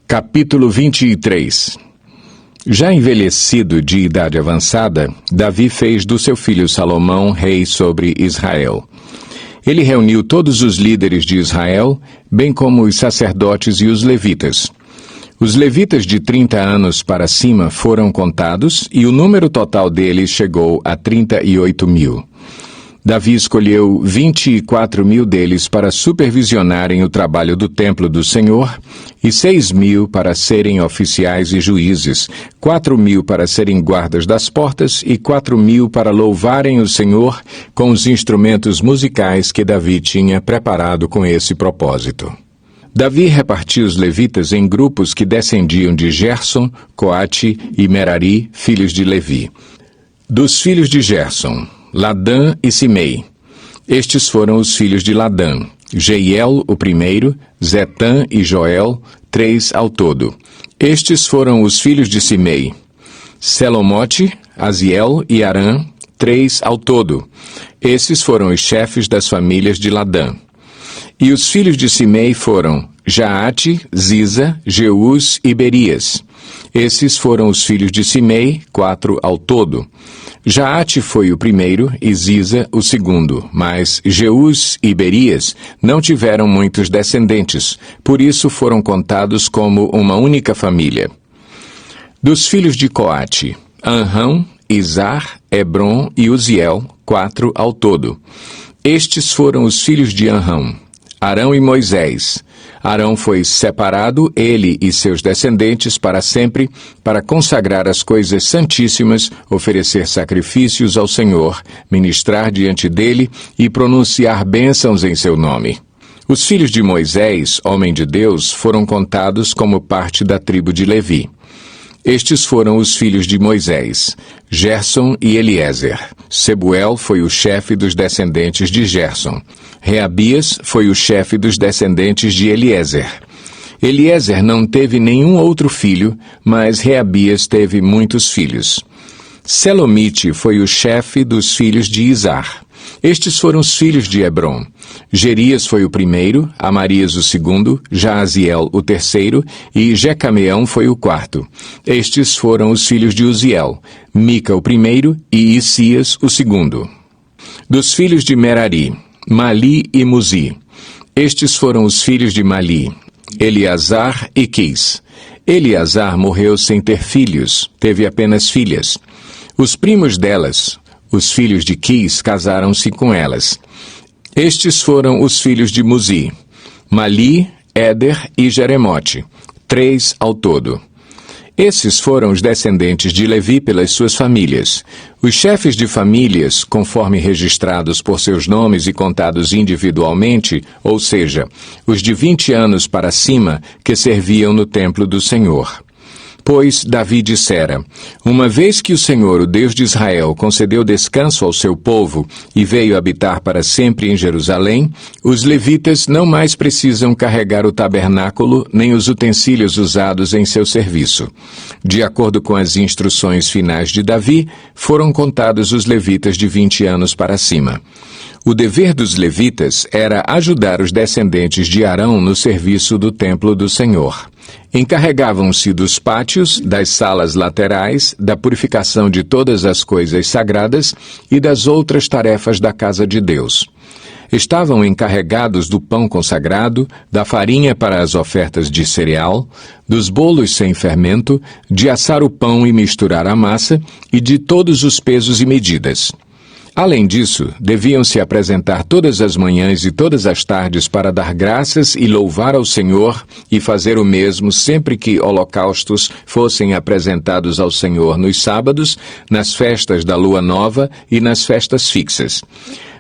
Capítulo 23. Já envelhecido de idade avançada, Davi fez do seu filho Salomão rei sobre Israel. Ele reuniu todos os líderes de Israel, bem como os sacerdotes e os levitas. Os levitas de 30 anos para cima foram contados e o número total deles chegou a 38.000. Davi escolheu 24.000 deles para supervisionarem o trabalho do templo do Senhor e 6.000 para serem oficiais e juízes, 4.000 para serem guardas das portas e 4.000 para louvarem o Senhor com os instrumentos musicais que Davi tinha preparado com esse propósito. Davi repartiu os levitas em grupos que descendiam de Gerson, Coate e Merari, filhos de Levi. Dos filhos de Gerson, Ladã e Simei. Estes foram os filhos de Ladã: Jeiel, o primeiro, Zetã e Joel, 3 ao todo. Estes foram os filhos de Simei: Selomote, Aziel e Arã, 3 ao todo. Esses foram os chefes das famílias de Ladã. E os filhos de Simei foram Jaate, Ziza, Jeús e Berias. Esses foram os filhos de Simei, 4 ao todo. Jaate foi o primeiro e Ziza o segundo, mas Jeús e Berias não tiveram muitos descendentes, por isso foram contados como uma única família. Dos filhos de Coate, Anrão, Izar, Hebron e Uziel, 4 ao todo. Estes foram os filhos de Anrão: Arão e Moisés. Arão foi separado, ele e seus descendentes, para sempre, para consagrar as coisas santíssimas, oferecer sacrifícios ao Senhor, ministrar diante dele e pronunciar bênçãos em seu nome. Os filhos de Moisés, homem de Deus, foram contados como parte da tribo de Levi. Estes foram os filhos de Moisés: Gerson e Eliezer. Sebuel foi o chefe dos descendentes de Gerson. Reabias foi o chefe dos descendentes de Eliezer. Eliezer não teve nenhum outro filho, mas Reabias teve muitos filhos. Selomite foi o chefe dos filhos de Izar. Estes foram os filhos de Hebron. Jerias foi o primeiro, Amarias o segundo, Jaaziel o terceiro e Jecameão foi o quarto. Estes foram os filhos de Uziel, Mica o primeiro e Isias o segundo. Dos filhos de Merari, Mali e Muzi. Estes foram os filhos de Mali, Eleazar e Quis. Eleazar morreu sem ter filhos, teve apenas filhas. Os primos delas, os filhos de Quis, casaram-se com elas. Estes foram os filhos de Muzi, Mali, Éder e Jeremote, 3 ao todo. Esses foram os descendentes de Levi pelas suas famílias. Os chefes de famílias, conforme registrados por seus nomes e contados individualmente, ou seja, os de 20 anos para cima, que serviam no templo do Senhor. Pois Davi dissera: uma vez que o Senhor, o Deus de Israel, concedeu descanso ao seu povo e veio habitar para sempre em Jerusalém, os levitas não mais precisam carregar o tabernáculo nem os utensílios usados em seu serviço. De acordo com as instruções finais de Davi, foram contados os levitas de 20 anos para cima. O dever dos levitas era ajudar os descendentes de Arão no serviço do templo do Senhor. Encarregavam-se dos pátios, das salas laterais, da purificação de todas as coisas sagradas e das outras tarefas da casa de Deus. Estavam encarregados do pão consagrado, da farinha para as ofertas de cereal, dos bolos sem fermento, de assar o pão e misturar a massa, e de todos os pesos e medidas. Além disso, deviam se apresentar todas as manhãs e todas as tardes para dar graças e louvar ao Senhor e fazer o mesmo sempre que holocaustos fossem apresentados ao Senhor nos sábados, nas festas da lua nova e nas festas fixas.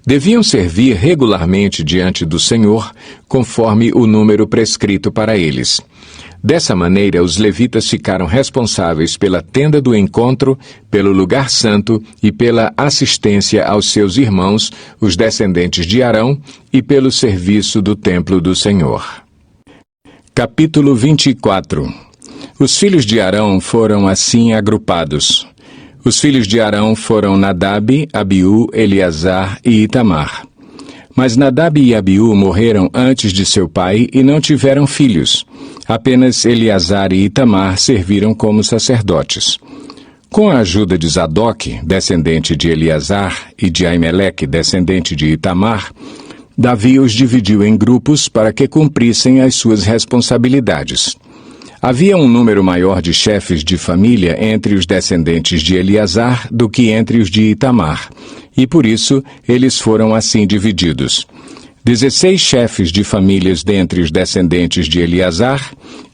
Deviam servir regularmente diante do Senhor, conforme o número prescrito para eles. Dessa maneira, os levitas ficaram responsáveis pela tenda do encontro, pelo lugar santo e pela assistência aos seus irmãos, os descendentes de Arão, e pelo serviço do templo do Senhor. Capítulo 24. Os filhos de Arão foram assim agrupados. Os filhos de Arão foram Nadab, Abiú, Eleazar e Itamar. Mas Nadab e Abiú morreram antes de seu pai e não tiveram filhos. Apenas Eleazar e Itamar serviram como sacerdotes. Com a ajuda de Zadok, descendente de Eleazar, e de Aimeleque, descendente de Itamar, Davi os dividiu em grupos para que cumprissem as suas responsabilidades. Havia um número maior de chefes de família entre os descendentes de Eleazar do que entre os de Itamar, e por isso eles foram assim divididos. 16 chefes de famílias dentre os descendentes de Eleazar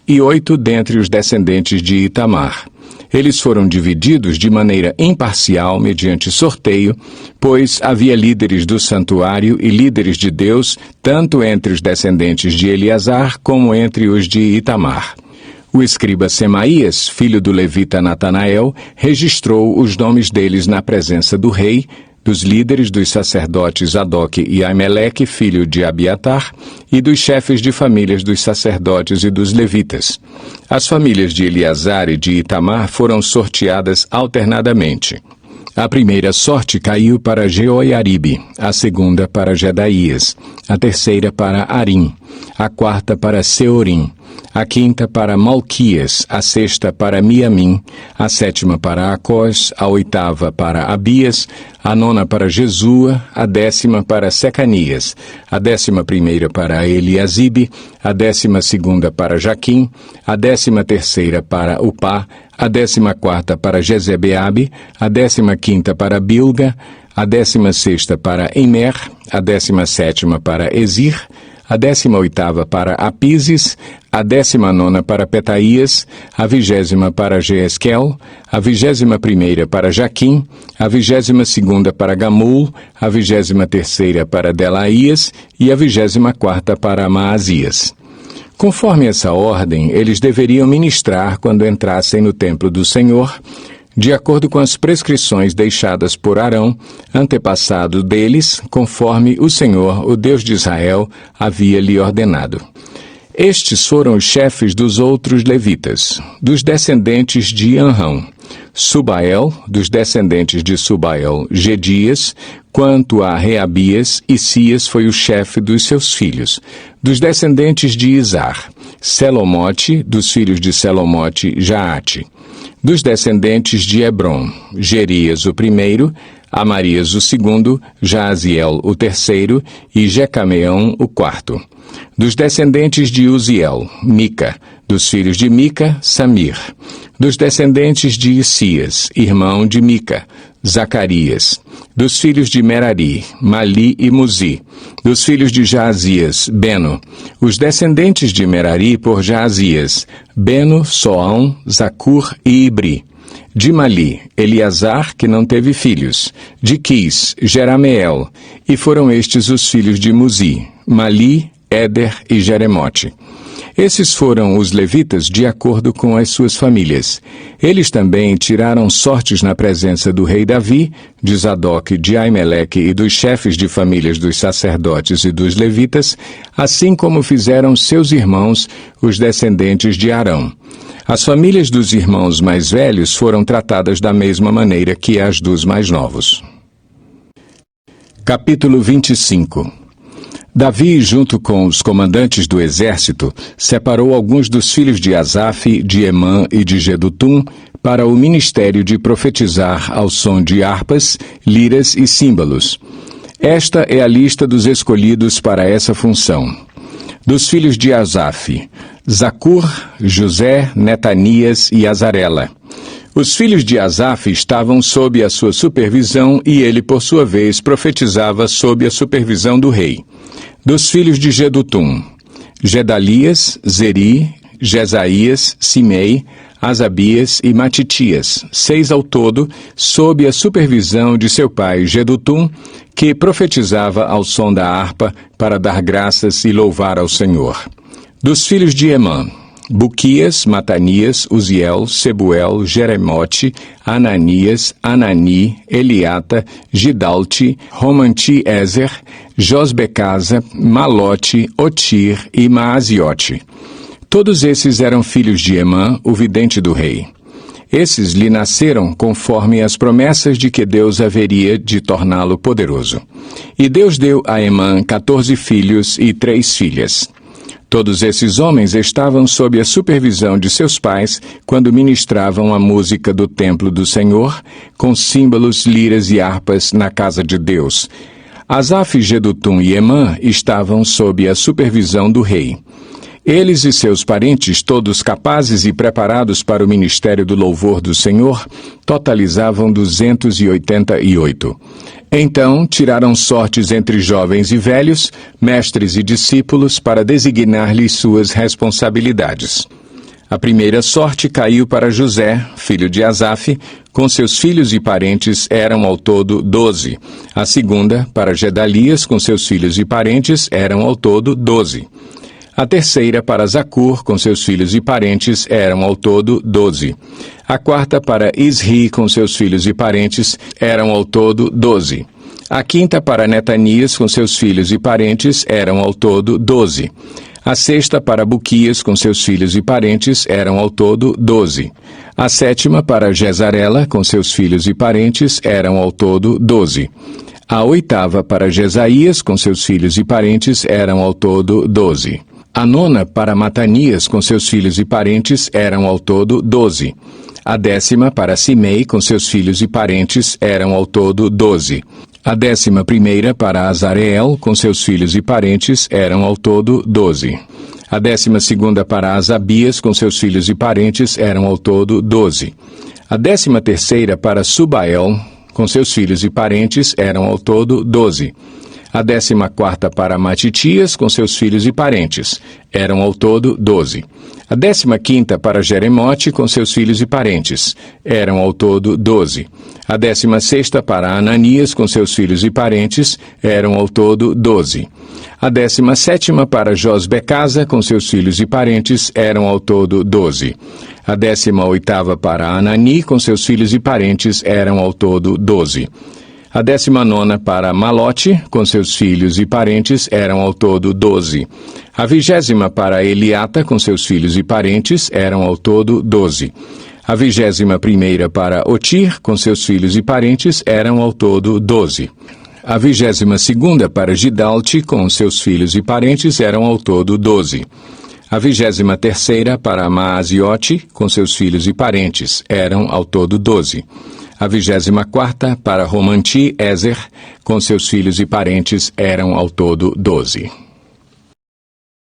e 8 dentre os descendentes de Itamar. Eles foram divididos de maneira imparcial mediante sorteio, pois havia líderes do santuário e líderes de Deus, tanto entre os descendentes de Eleazar como entre os de Itamar. O escriba Semaías, filho do levita Natanael, registrou os nomes deles na presença do rei, dos líderes dos sacerdotes Zadok e Aimeleque, filho de Abiatar, e dos chefes de famílias dos sacerdotes e dos levitas. As famílias de Eleazar e de Itamar foram sorteadas alternadamente. A primeira sorte caiu para Jeoiaribe, a segunda para Jedaías, a terceira para Arim, a quarta para Seorim, a quinta para Malquias, a sexta para Miamim, a sétima para Acós, a oitava para Abias, a nona para Jesua, a 10ª para Secanias, a 11ª para Eliasibe, a 12ª para Jaquim, a 13ª para Upá, a 14ª para Jezebeabe, a 15ª para Bilga, a 16ª para Imer, a 17ª para Ezir, a 18ª para Apises, a 19ª para Petaías, a 20ª para Jeesquel, a 21ª para Jaquim, a 22ª para Gamul, a 23ª para Delaías e a 24ª para Maazias. Conforme essa ordem, eles deveriam ministrar quando entrassem no templo do Senhor, de acordo com as prescrições deixadas por Arão, antepassado deles, conforme o Senhor, o Deus de Israel, havia lhe ordenado. Estes foram os chefes dos outros levitas, dos descendentes de Anrão, Subael, dos descendentes de Subael, Gedias, quanto a Reabias, Isias foi o chefe dos seus filhos, dos descendentes de Izar, Selomote, dos filhos de Selomote, Jaate, dos descendentes de Hebron, Gerias o primeiro, Amarias o segundo, Jaaziel o terceiro e Jecameão o quarto. Dos descendentes de Uziel, Mica, dos filhos de Mica, Samir. Dos descendentes de Isias, irmão de Mica, Zacarias. Dos filhos de Merari, Mali e Muzi. Dos filhos de Jaazias, Beno. Os descendentes de Merari por Jaazias, Beno, Soão, Zacur e Ibri. De Mali, Eleazar, que não teve filhos. De Quis, Jerameel. E foram estes os filhos de Muzi, Mali, Éder e Jeremote. Esses foram os levitas de acordo com as suas famílias. Eles também tiraram sortes na presença do rei Davi, de Zadok, de Aimeleque e dos chefes de famílias dos sacerdotes e dos levitas, assim como fizeram seus irmãos, os descendentes de Arão. As famílias dos irmãos mais velhos foram tratadas da mesma maneira que as dos mais novos. Capítulo 25. Davi, junto com os comandantes do exército, separou alguns dos filhos de Asaf, de Emã e de Jedutum para o ministério de profetizar ao som de harpas, liras e símbolos. Esta é a lista dos escolhidos para essa função. Dos filhos de Asaf, Zacur, José, Netanias e Azarela. Os filhos de Asaf estavam sob a sua supervisão e ele, por sua vez, profetizava sob a supervisão do rei. Dos filhos de Jedutum, Gedalias, Zeri, Jesaías, Simei, Asabias e Matitias, 6 ao todo, sob a supervisão de seu pai Jedutum, que profetizava ao som da harpa para dar graças e louvar ao Senhor. Dos filhos de Emã, Buquias, Matanias, Uziel, Sebuel, Jeremote, Ananias, Anani, Eliata, Gidalte, Romanti-Ezer, Josbecasa, Malote, Otir e Maaziote. Todos esses eram filhos de Emã, o vidente do rei. Esses lhe nasceram conforme as promessas de que Deus haveria de torná-lo poderoso. E Deus deu a Emã 14 filhos e 3 filhas. Todos esses homens estavam sob a supervisão de seus pais quando ministravam a música do templo do Senhor, com símbolos, liras e harpas na casa de Deus. Asaf, Jedutum e Emã estavam sob a supervisão do rei. Eles e seus parentes, todos capazes e preparados para o ministério do louvor do Senhor, totalizavam 288. Então, tiraram sortes entre jovens e velhos, mestres e discípulos, para designar-lhes suas responsabilidades. A primeira sorte caiu para José, filho de Asaf, com seus filhos e parentes eram ao todo 12. A segunda, para Gedalias, com seus filhos e parentes, eram ao todo 12. A terceira, para Zacur, com seus filhos e parentes, eram ao todo 12. A quarta, para Isri, com seus filhos e parentes, eram ao todo 12. A quinta, para Netanias, com seus filhos e parentes, eram ao todo 12. A sexta, para Buquias, com seus filhos e parentes, eram ao todo 12. A sétima, para Jezarela, com seus filhos e parentes, eram ao todo 12. A oitava, para Jesaías, com seus filhos e parentes, eram ao todo 12. A nona, para Matanias, com seus filhos e parentes, eram ao todo 12. A décima, para Simei, com seus filhos e parentes, eram ao todo 12. A 11ª, para Azareel, com seus filhos e parentes, eram ao todo 12. A 12ª, para Asabias, com seus filhos e parentes, eram ao todo 12. A 13ª, para Subael, com seus filhos e parentes, eram ao todo 12. A 14ª, para Matitias, com seus filhos e parentes, eram ao todo 12. A 15ª, para Jeremote, com seus filhos e parentes, eram ao todo 12. A 16ª, para Ananias, com seus filhos e parentes, eram ao todo 12. A 17ª, para Josbecasa, com seus filhos e parentes, eram ao todo 12. A 18ª, para Anani, com seus filhos e parentes, eram ao todo 12. A 19ª, para Malote, com seus filhos e parentes, eram ao todo 12. A 20ª, para Eliata, com seus filhos e parentes, eram ao todo 12. A 21ª, para Otir, com seus filhos e parentes, eram ao todo 12. A 22ª, para Gidalte, com seus filhos e parentes, eram ao todo 12. A 23ª, para Maaziote, com seus filhos e parentes, eram ao todo 12. A 24ª, para Romanti-Ezer, com seus filhos e parentes, eram ao todo 12.